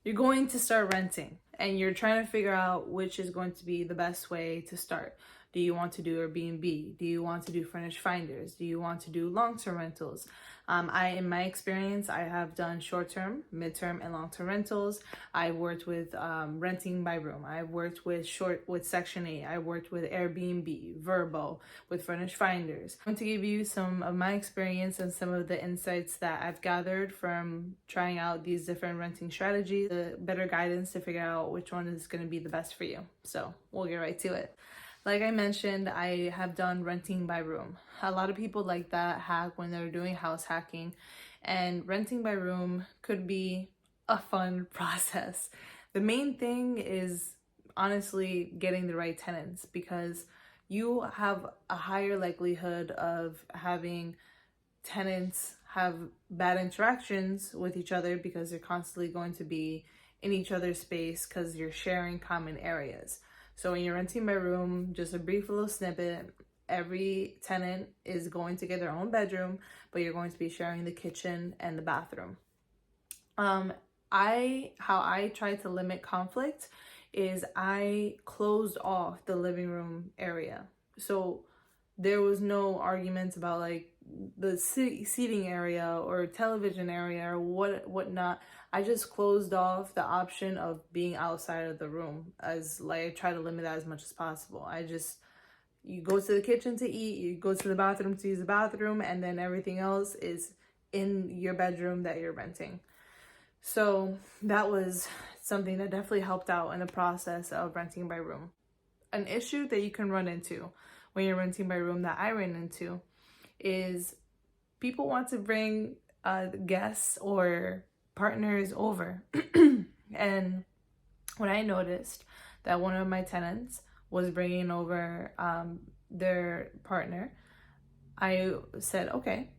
you're going to start renting and you're trying to figure out which is going to be the best way to start. Do you want to do Airbnb? Do you want to do furnished finders? Do you want to do long-term rentals? In my experience, I have done short-term, mid-term, and long-term rentals. I worked with renting by room. I worked with Section 8. I worked with Airbnb, Vrbo, with furnished finders. I'm going to give you some of my experience and some of the insights that I've gathered from trying out these different renting strategies, the better guidance to figure out which one is going to be the best for you. So we'll get right to it. Like I mentioned, I have done renting by room. A lot of people like that hack when they're doing house hacking, and renting by room could be a fun process. The main thing is honestly getting the right tenants, because you have a higher likelihood of having tenants have bad interactions with each other because they're constantly going to be in each other's space because you're sharing common areas. So when you're renting by room, just a brief little snippet, every tenant is going to get their own bedroom, but you're going to be sharing the kitchen and the bathroom. How I try to limit conflict is I closed off the living room area. So there was no arguments about like the seating area or television area or whatnot. I just closed off the option of being outside of the room, as like I try to limit that as much as possible. You go to the kitchen to eat, you go to the bathroom to use the bathroom, and then everything else is in your bedroom that you're renting. So that was something that definitely helped out in the process of renting by room. An issue that you can run into when you're renting by room that I ran into is people want to bring guests or partners over. And when I noticed that one of my tenants was bringing over their partner, I said, okay,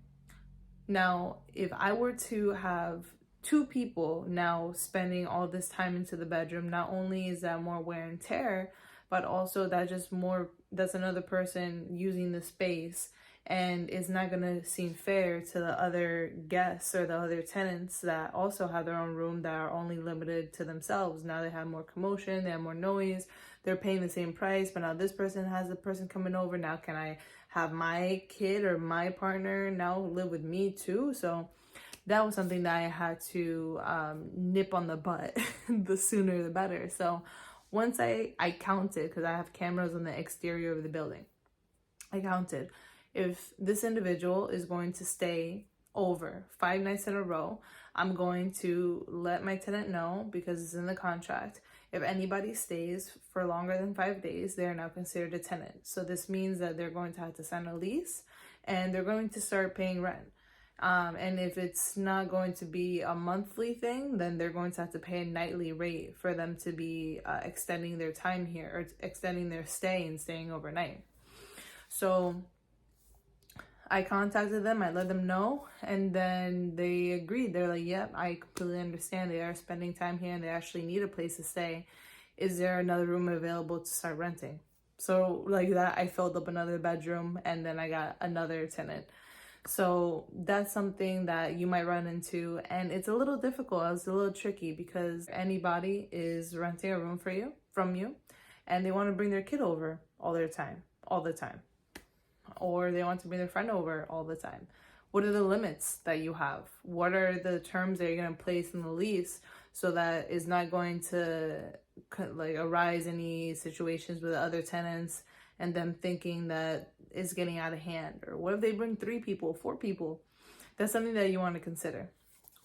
now if I were to have two people now spending all this time into the bedroom, not only is that more wear and tear, but also that's another person using the space, and it's not gonna seem fair to the other guests or the other tenants that also have their own room that are only limited to themselves. Now they have more commotion, they have more noise, they're paying the same price, but now this person has a person coming over. Now can I have my kid or my partner now live with me too? So that was something that I had to nip on the butt. The sooner the better. So once I counted, because I have cameras on the exterior of the building, I counted if this individual is going to stay over 5 nights in a row, I'm going to let my tenant know, because it's in the contract. If anybody stays for longer than 5 days, they are now considered a tenant. So this means that they're going to have to sign a lease and they're going to start paying rent. And if it's not going to be a monthly thing, then they're going to have to pay a nightly rate for them to be extending their time here, or extending their stay and staying overnight. So I contacted them, I let them know, and then they agreed. They're like, yep, I completely understand. They are spending time here and they actually need a place to stay. Is there another room available to start renting? So like that, I filled up another bedroom and then I got another tenant. So that's something that you might run into, and it's a little difficult, it's a little tricky, because anybody is renting a room from you, and they want to bring their kid over all the time, or they want to bring their friend over all the time. What are the limits that you have? What are the terms that you're going to place in the lease so that it's not going to like arise any situations with other tenants and them thinking that it's getting out of hand? Or what if they bring 3 people, 4 people? That's something that you want to consider.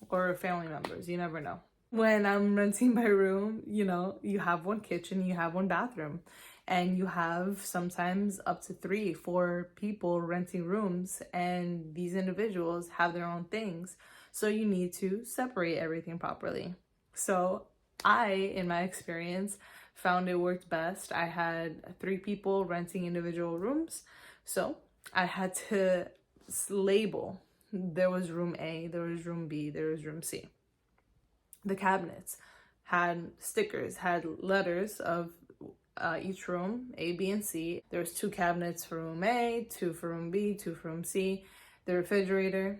Or family members, you never know. When I'm renting my room, you have one kitchen, you have one bathroom, and you have sometimes up to 3, 4 people renting rooms, and these individuals have their own things. So you need to separate everything properly. So in my experience, found it worked best. I had 3 people renting individual rooms. So I had to label. There was room A, there was room B, there was room C. The cabinets had stickers, had letters of each room, A, B, and C. There was 2 cabinets for room A, 2 for room B, 2 for room C. The refrigerator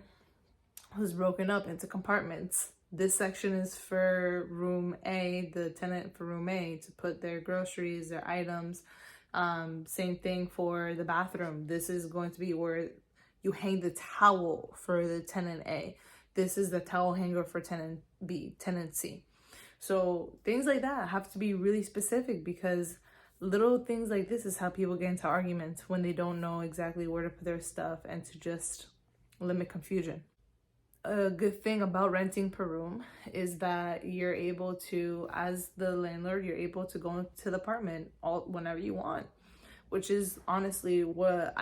was broken up into compartments. This section is for room A, the tenant for room A to put their groceries, their items. Same thing for the bathroom. This is going to be where you hang the towel for the tenant A. This is the towel hanger for tenant B, tenant C. So things like that have to be really specific, because little things like this is how people get into arguments when they don't know exactly where to put their stuff, and to just limit confusion. A good thing about renting per room is that you're able to, as the landlord, you're able to go into the apartment whenever you want, which is honestly what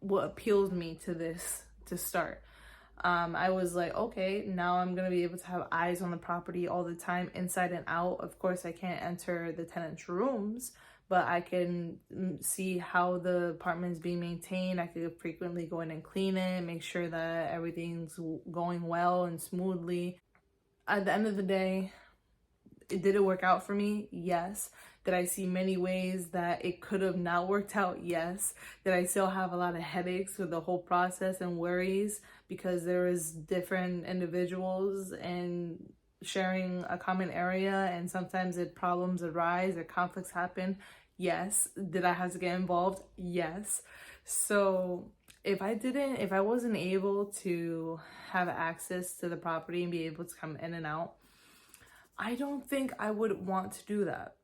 appealed me to this to start. I was like, okay, now I'm gonna be able to have eyes on the property all the time, inside and out. Of course, I can't enter the tenants' rooms, but I can see how the apartment is being maintained. I could frequently go in and clean it, make sure that everything's going well and smoothly. At the end of the day, did it work out for me? Yes. Did I see many ways that it could have not worked out? Yes. Did I still have a lot of headaches with the whole process and worries because there was different individuals and sharing a common area, and sometimes problems arise or conflicts happen? Yes. Did I have to get involved? Yes. So if I wasn't able to have access to the property and be able to come in and out, I don't think I would want to do that.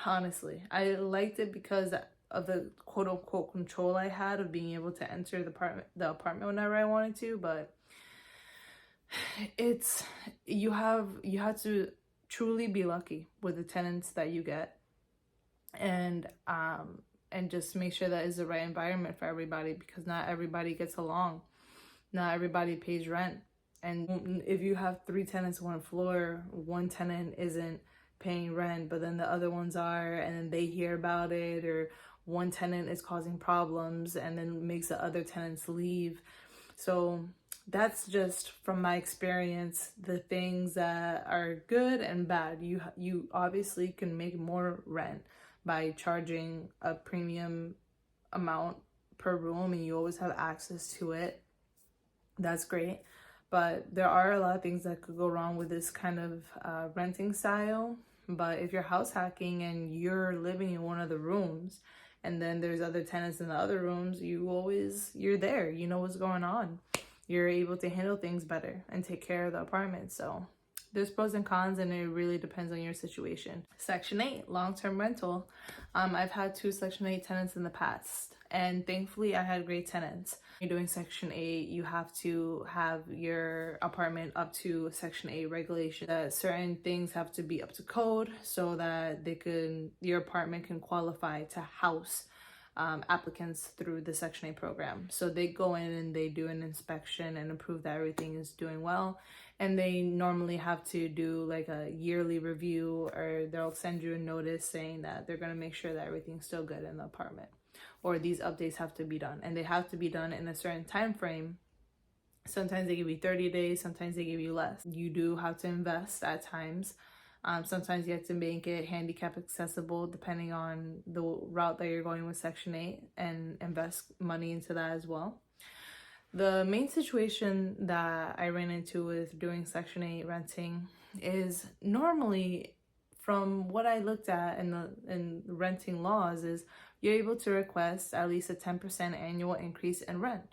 Honestly, I liked it because of the quote unquote control I had of being able to enter the apartment whenever I wanted to, but you have to truly be lucky with the tenants that you get, and just make sure that is the right environment for everybody, because not everybody gets along, not everybody pays rent. And if you have 3 tenants on one floor, one tenant isn't paying rent, but then the other ones are, and then they hear about it, or one tenant is causing problems and then makes the other tenants leave. So that's just from my experience, the things that are good and bad. You obviously can make more rent by charging a premium amount per room, and you always have access to it. That's great. But there are a lot of things that could go wrong with this kind of renting style. But if you're house hacking and you're living in one of the rooms, and then there's other tenants in the other rooms, you're there. You know what's going on. You're able to handle things better and take care of the apartment. So there's pros and cons, and it really depends on your situation. Section 8, long-term rental. I've had 2 Section 8 tenants in the past, and thankfully I had great tenants. You're doing Section 8, you have to have your apartment up to Section 8 regulation. That certain things have to be up to code so that your apartment can qualify to house applicants through the Section 8 program. So they go in and they do an inspection and approve that everything is doing well. And they normally have to do like a yearly review, or they'll send you a notice saying that they're going to make sure that everything's still good in the apartment, or these updates have to be done, and they have to be done in a certain time frame. Sometimes they give you 30 days, sometimes they give you less. You do have to invest at times. Sometimes you have to make it handicap accessible depending on the route that you're going with Section 8, and invest money into that as well. The main situation that I ran into with doing Section 8 renting is, normally, from what I looked at in renting laws, is you're able to request at least a 10% annual increase in rent.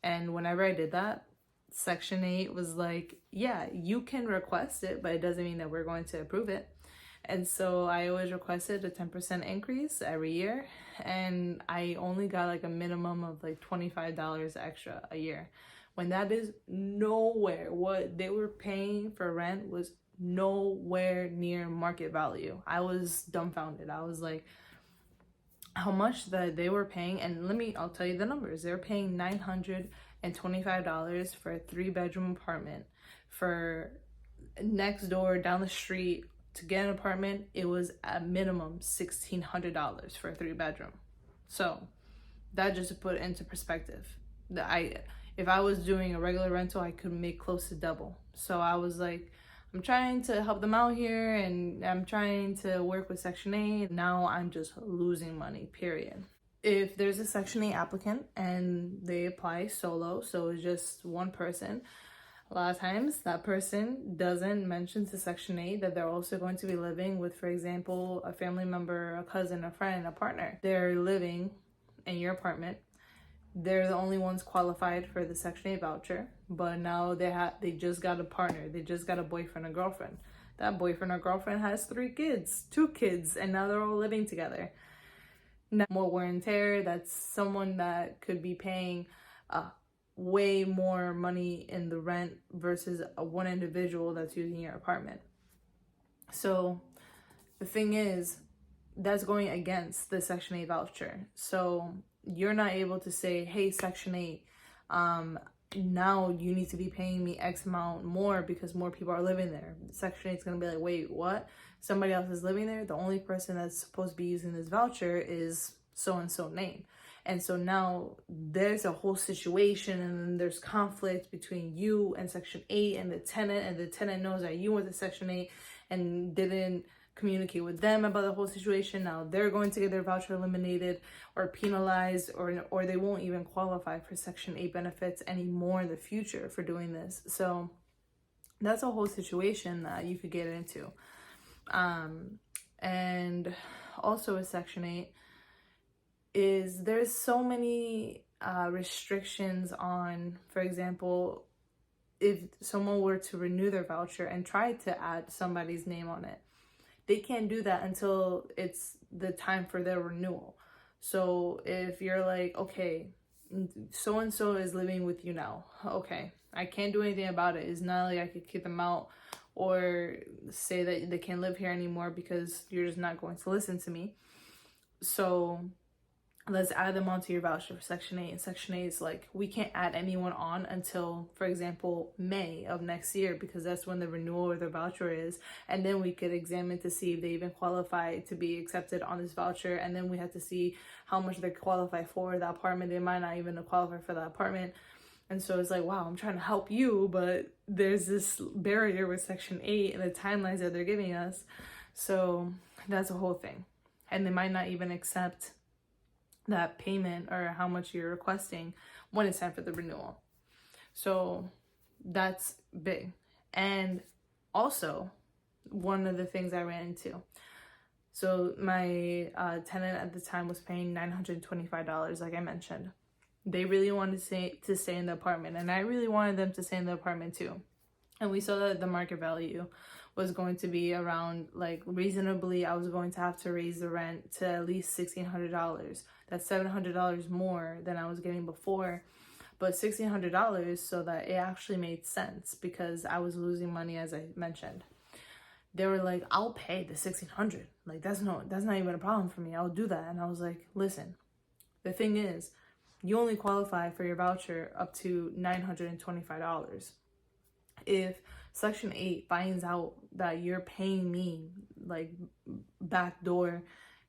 And whenever I did that, Section 8 was like, yeah, you can request it, but it doesn't mean that we're going to approve it. And so I always requested a 10% increase every year, and I only got like a minimum of like $25 extra a year, when that is nowhere. What they were paying for rent was nowhere near market value. I was dumbfounded. I was like, how much that they were paying? And I'll tell you the numbers. They were paying $925 for a 3-bedroom apartment. For next door down the street, to get an apartment, it was at minimum $1,600 for a 3-bedroom. So that, just to put it into perspective, if I was doing a regular rental, I could make close to double. So I was like, I'm trying to help them out here, and I'm trying to work with Section 8. Now I'm just losing money, period. If there's a Section 8 applicant and they apply solo, so it's just one person, A lot of times that person doesn't mention to Section 8 that they're also going to be living with, for example, a family member, a cousin, a friend, a partner. They're living in your apartment. They're the only ones qualified for the Section 8 voucher, but now they just got a partner. They just got a boyfriend or girlfriend. That boyfriend or girlfriend has 3 kids, 2 kids, and now they're all living together. Now, more wear and tear. That's someone that could be paying way more money in the rent versus one individual that's using your apartment. So the thing is, that's going against the Section 8 voucher. So you're not able to say, hey, Section 8, now you need to be paying me X amount more because more people are living there. Section 8 is going to be like, wait, what? Somebody else is living there? The only person that's supposed to be using this voucher is so-and-so name. And so now there's a whole situation, and then there's conflict between you and Section 8 and the tenant knows that you went to Section 8 and didn't communicate with them about the whole situation. Now they're going to get their voucher eliminated or penalized, or they won't even qualify for Section 8 benefits anymore in the future for doing this. So that's a whole situation that you could get into. And also with Section 8 is there's so many restrictions on, for example, if someone were to renew their voucher and try to add somebody's name on it, they can't do that until it's the time for their renewal. So if you're like, okay, so-and-so is living with you now. Okay, I can't do anything about it. It's not like I could kick them out or say that they can't live here anymore because you're just not going to listen to me. So let's add them onto your voucher for Section 8. And Section 8 is like, we can't add anyone on until, for example, May of next year, because that's when the renewal of their voucher is. And then we could examine to see if they even qualify to be accepted on this voucher. And then we have to see how much they qualify for the apartment. They might not even qualify for the apartment. And so it's like, wow, I'm trying to help you, but there's this barrier with Section 8 and the timelines that they're giving us. So that's a whole thing. And they might not even accept that payment or how much you're requesting when it's time for the renewal. So that's big. And also, one of the things I ran into, so my tenant at the time was paying $925, like I mentioned. They really wanted to stay in the apartment, and I really wanted them to stay in the apartment too. And we saw that the market value was going to be around, like, reasonably, I was going to have to raise the rent to at least $1,600. That's $700 more than I was getting before, but $1,600 so that it actually made sense because I was losing money, as I mentioned. They were like, I'll pay the $1,600. Like, that's not even a problem for me. I'll do that. And I was like, listen, the thing is, you only qualify for your voucher up to $925. If Section 8 finds out that you're paying me, like, backdoor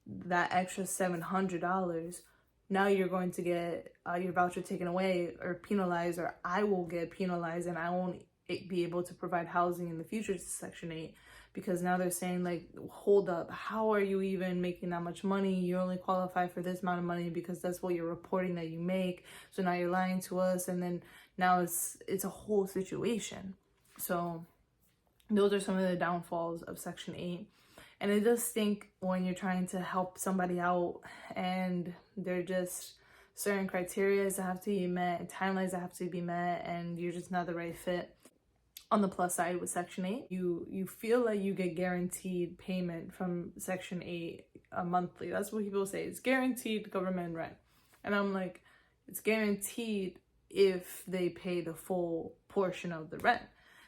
that extra $700, now you're going to get your voucher taken away or penalized, or I will get penalized and I won't be able to provide housing in the future to Section 8, because now they're saying, like, hold up, how are you even making that much money? You only qualify for this amount of money because that's what you're reporting that you make. So now you're lying to us, and then now it's a whole situation. So those are some of the downfalls of Section 8. And it does stink when you're trying to help somebody out and there are just certain criteria that have to be met and timelines that have to be met, and you're just not the right fit. On the plus side with Section 8, you feel like you get guaranteed payment from Section 8 monthly. That's what people say. It's guaranteed government rent. And I'm like, it's guaranteed if they pay the full portion of the rent.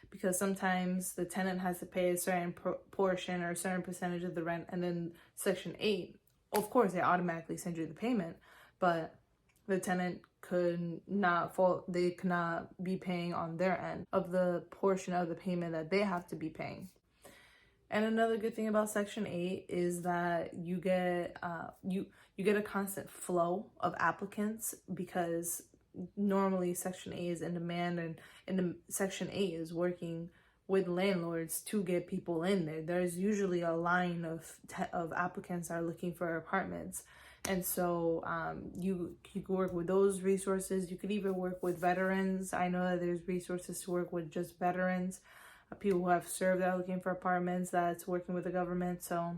Because sometimes the tenant has to pay a certain portion or a certain percentage of the rent, and then Section 8, of course, they automatically send you the payment, but the tenant could not be paying on their end of the portion of the payment that they have to be paying. And another good thing about Section 8 is that you get a constant flow of applicants, because normally Section 8 is in demand, and the Section 8 is working with landlords to get people in there. There's usually a line of applicants that are looking for apartments. And so you could work with those resources. You could even work with veterans. I know that there's resources to work with just veterans, people who have served that are looking for apartments, that's working with the government. So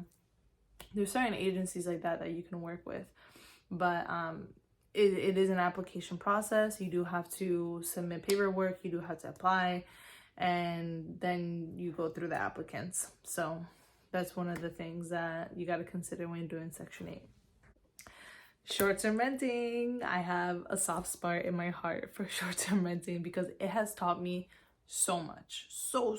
there's certain agencies like that that you can work with. But it is an application process. You do have to submit paperwork, you do have to apply, and then you go through the applicants. So that's one of the things that you got to consider when you're doing Section 8. Short-term renting. I have a soft spot in my heart for short-term renting because it has taught me so much, so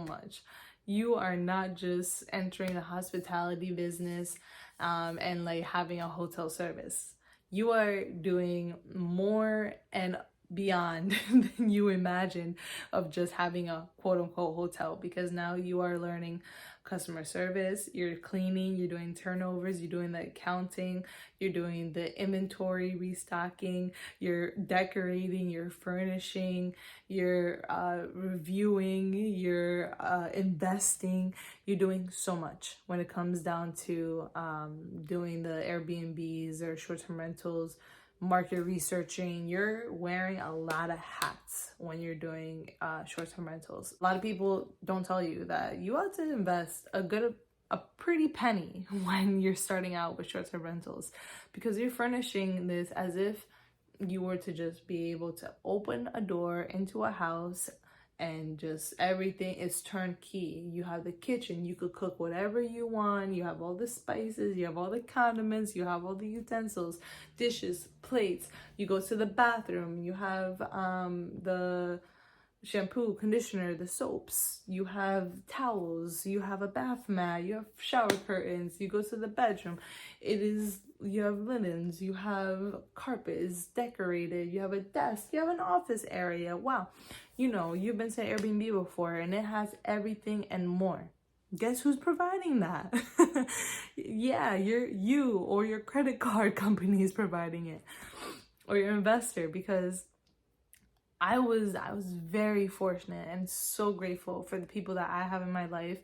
much. You are not just entering the hospitality business and like having a hotel service. You are doing more and beyond than you imagined of just having a quote-unquote hotel, because now you are learning customer service, you're cleaning, you're doing turnovers, you're doing the accounting, you're doing the inventory restocking, you're decorating, you're furnishing, you're reviewing, you're investing. You're doing so much when it comes down to doing the Airbnbs or short-term rentals, market researching. You're wearing a lot of hats when you're doing short-term rentals. A lot of people don't tell you that you ought to invest a pretty penny when you're starting out with short-term rentals, because you're furnishing this as if you were to just be able to open a door into a house and just everything is turnkey. You have the kitchen, you could cook whatever you want, you have all the spices, you have all the condiments, you have all the utensils, dishes, plates. You go to the bathroom, you have the shampoo, conditioner, the soaps, you have towels, you have a bath mat, you have shower curtains, you go to the bedroom, you have linens, you have carpet is decorated, you have a desk, you have an office area. Wow. You know, you've been to Airbnb before and it has everything and more. Guess who's providing that? Yeah, you or your credit card company is providing it, or your investor, because I was very fortunate and so grateful for the people that I have in my life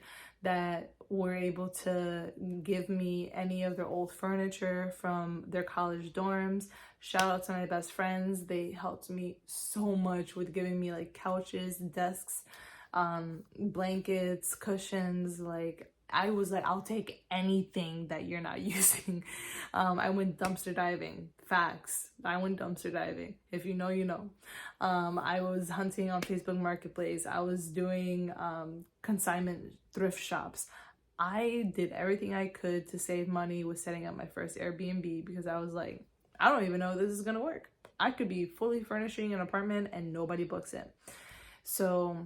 that were able to give me any of their old furniture from their college dorms. Shout out to my best friends. They helped me so much with giving me like couches, desks, blankets, cushions. Like I was like, I'll take anything that you're not using. I went dumpster diving. Facts. I went dumpster diving. If you know, you know. I was hunting on Facebook Marketplace. I was doing consignment thrift shops. I did everything I could to save money with setting up my first Airbnb, because I was like, I don't even know if this is gonna work. I could be fully furnishing an apartment and nobody books it. So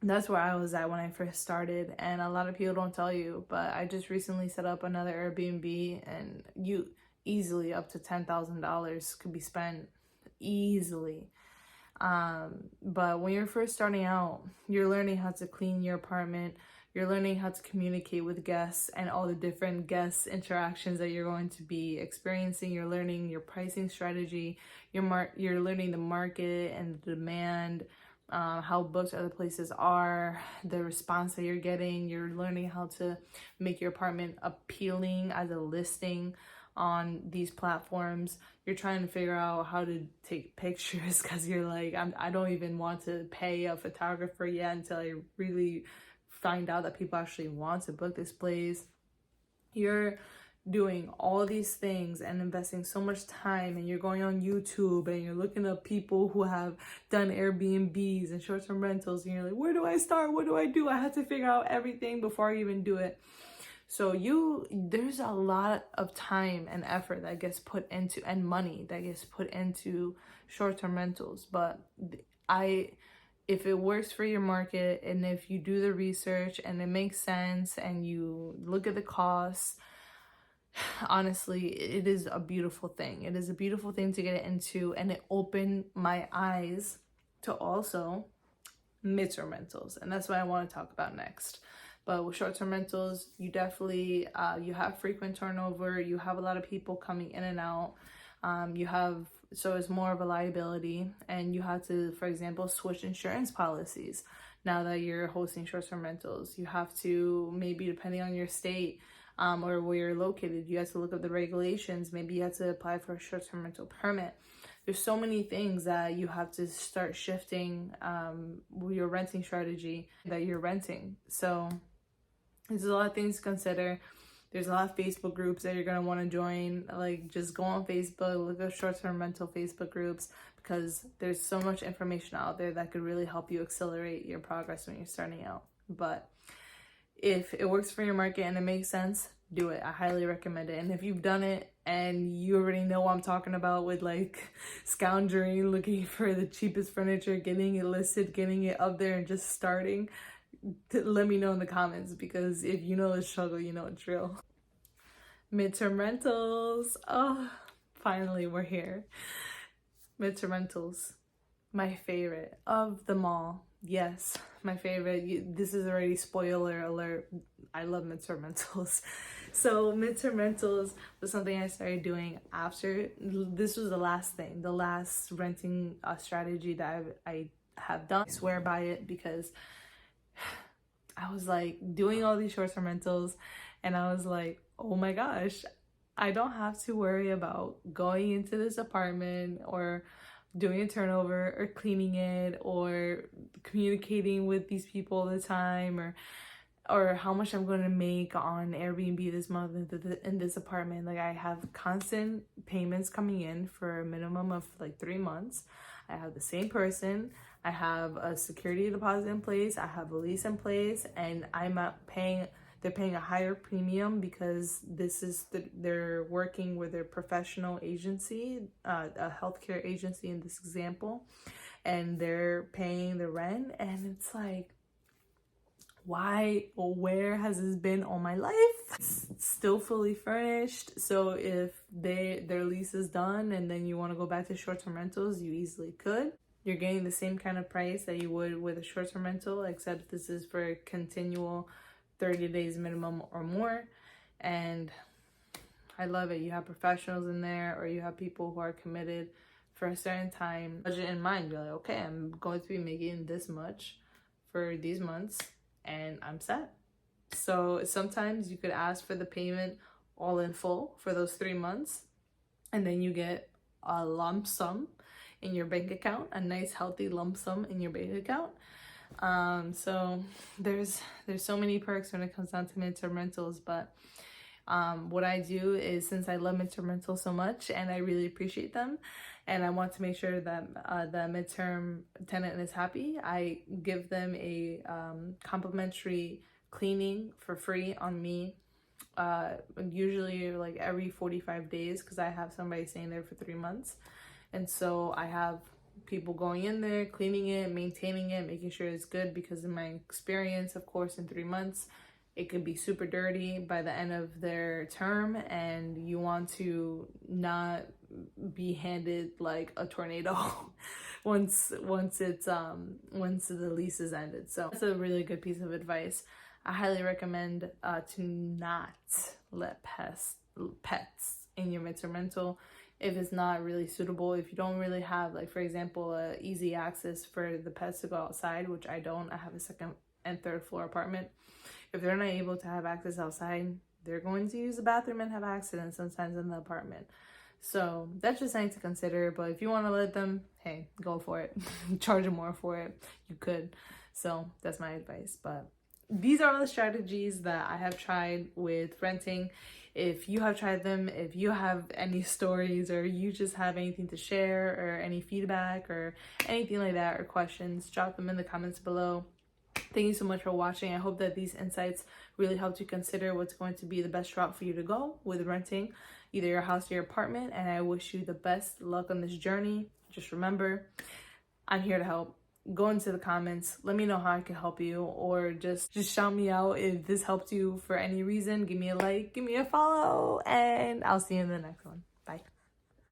that's where I was at when I first started, and a lot of people don't tell you, but I just recently set up another Airbnb, and you easily up to $10,000 could be spent easily. But when you're first starting out, you're learning how to clean your apartment, you're learning how to communicate with guests and all the different guest interactions that you're going to be experiencing. You're learning your pricing strategy, you're learning the market and the demand, how booked other places are, the response that you're getting. You're learning how to make your apartment appealing as a listing on these platforms. You're trying to figure out how to take pictures, because you're like, I don't even want to pay a photographer yet until I really find out that people actually want to book this place. You're doing all these things and investing so much time, and you're going on YouTube and you're looking up people who have done Airbnbs and short-term rentals, and you're like, where do I start? What do I do? I have to figure out everything before I even do it. So there's a lot of time and effort that gets put into, and money that gets put into short-term rentals. But if it works for your market, and if you do the research and it makes sense and you look at the costs, honestly, it is a beautiful thing. It is a beautiful thing to get into, and it opened my eyes to also midterm rentals, and that's what I want to talk about next. But with short-term rentals, you definitely you have frequent turnover, you have a lot of people coming in and out, so it's more of a liability, and you have to, for example, switch insurance policies. Now that you're hosting short-term rentals, you have to, maybe depending on your state, or where you're located. You have to look up the regulations. Maybe you have to apply for a short-term rental permit. There's so many things that you have to start shifting your renting strategy that you're renting. So there's a lot of things to consider. There's a lot of Facebook groups that you're going to want to join. Like, just go on Facebook, look at short-term rental Facebook groups, because there's so much information out there that could really help you accelerate your progress when you're starting out. But if it works for your market and it makes sense, do it. I highly recommend it. And if you've done it and you already know what I'm talking about with like scoundering, looking for the cheapest furniture, getting it listed, getting it up there, and just starting, let me know in the comments, because if you know the struggle, you know it's real. Midterm rentals. Oh, finally we're here. Midterm rentals, my favorite of them all. Yes, my favorite. This is already spoiler alert. I love midterm rentals. So midterm rentals was something I started doing after. This was the last renting strategy that I have done. I swear by it, because I was like doing all these short-term rentals and I was like, oh my gosh, I don't have to worry about going into this apartment or doing a turnover or cleaning it or communicating with these people all the time, or how much I'm going to make on Airbnb this month in this apartment. Like, I have constant payments coming in for a minimum of like 3 months. I have the same person. I have a security deposit in place. I have a lease in place, and they're paying a higher premium because they're working with a professional agency, a healthcare agency in this example, and they're paying the rent. And it's like, why or where has this been all my life? It's still fully furnished. So if their lease is done and then you want to go back to short-term rentals, you easily could. You're getting the same kind of price that you would with a short-term rental, except this is for a continual 30 days minimum or more. And I love it. You have professionals in there, or you have people who are committed for a certain time. Budget in mind, you're like, okay, I'm going to be making this much for these months and I'm set. So sometimes you could ask for the payment all in full for those 3 months, and then you get a lump sum in your bank account, a nice healthy lump sum in your bank account. So there's so many perks when it comes down to midterm rentals. But what I do is, since I love midterm rentals so much and I really appreciate them, and I want to make sure that the midterm tenant is happy, I give them a complimentary cleaning for free on me, usually like every 45 days, because I have somebody staying there for 3 months. And so I have people going in there, cleaning it, maintaining it, making sure it's good, because in my experience, of course, in 3 months, it could be super dirty by the end of their term, and you want to not be handed like a tornado once the lease is ended. So that's a really good piece of advice. I highly recommend to not let pets in your midterm rental if it's not really suitable. If you don't really have, like, for example, easy access for the pets to go outside, which I don't. I have a 2nd and 3rd floor apartment. If they're not able to have access outside, they're going to use the bathroom and have accidents sometimes in the apartment. So that's just something to consider. But if you want to let them, hey, go for it. Charge them more for it. You could. So that's my advice. But these are all the strategies that I have tried with renting. If you have tried them, if you have any stories, or you just have anything to share, or any feedback or anything like that, or questions, drop them in the comments below. Thank you so much for watching. I hope that these insights really helped you consider what's going to be the best route for you to go with renting either your house or your apartment. And I wish you the best luck on this journey. Just remember, I'm here to help. Go into the comments, let me know how I can help you, or just shout me out if this helped you for any reason. Give me a like, give me a follow, and I'll see you in the next one. Bye.